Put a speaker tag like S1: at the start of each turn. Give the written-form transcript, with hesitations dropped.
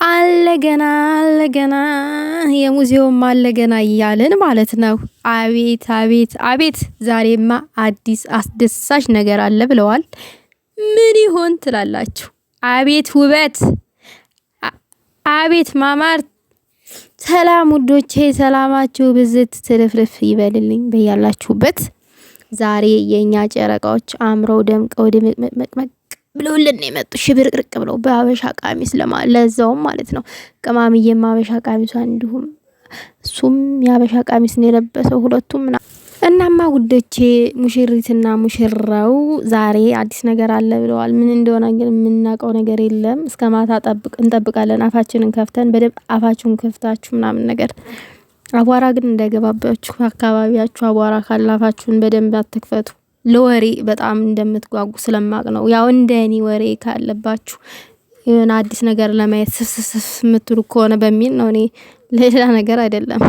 S1: አለገና የሙዚየም አለገና እያልን ማለት ነው። አቤት አቤት አቤት! ዛሬማ አዲስ አስደሳች ነገር አለ ብለዋል። ምን ይሆን ትላላችሁ? አቤት ውበት! አቤት ማማር! ሰላም ውዶቼ፣ ሰላማችሁ ብዝት ትርፍርፍ ይበልልኝ በያላችሁበት። ዛሬ የኛ ጨረቃዎች አምረው ደምቀው ድምቅመቅመቅ ብለውልን የመጡ ሽብርቅርቅ ብለው በአበሻ ቀሚስ ለዛውም ማለት ነው። ቅማምዬም አበሻ ቀሚሷን እንዲሁም እሱም የአበሻ ቀሚስ ነው የለበሰው ሁለቱም። እናማ ውዶቼ ሙሽሪትና ሙሽራው ዛሬ አዲስ ነገር አለ ብለዋል። ምን እንደሆነ ግን የምናውቀው ነገር የለም። እስከ ማታ እንጠብቃለን። አፋችንን ከፍተን በደንብ አፋችሁን ከፍታችሁ ምናምን ነገር። አቧራ ግን እንዳይገባባችሁ፣ አካባቢያችሁ አቧራ ካላፋችሁን በደንብ አትክፈቱ። ለወሬ በጣም እንደምትጓጉ ስለማቅ ነው። ያው እንደኔ ወሬ ካለባችሁ የሆነ አዲስ ነገር ለማየት ስፍስፍ የምትሉ ከሆነ በሚል ነው። እኔ ሌላ ነገር አይደለም።